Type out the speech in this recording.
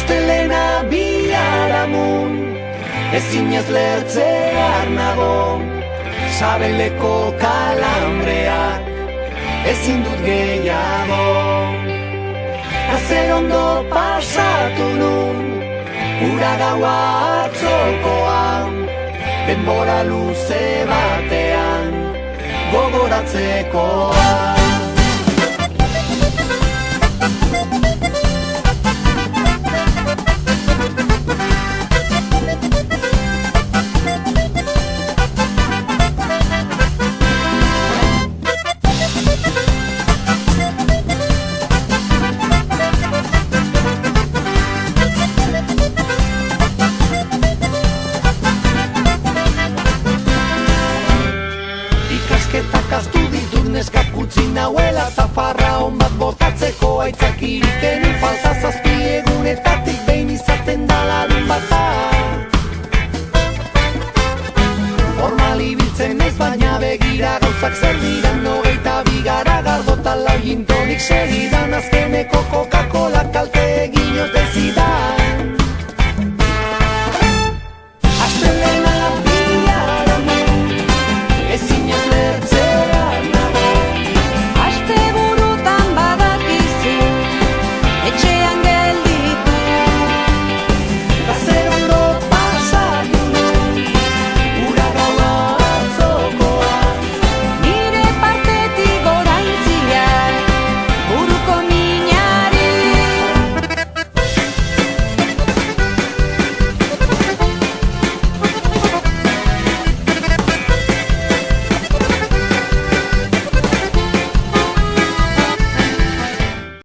Astelena biharamun, ezinez lertzear nago, sabeleko kalambreak, ezin dut gehiago. Azer ondo pasatu nun, ura gaua atzokoan, denbora luze batean, gogoratzekoa. Astu ditut neskak utzi nauela, zafarra on bat botatzeko aitzakirik enun falta, 7 egunetatik behin izaten dala dun bata. Formal ibiltzen ez baina begira gauzak zer dira, no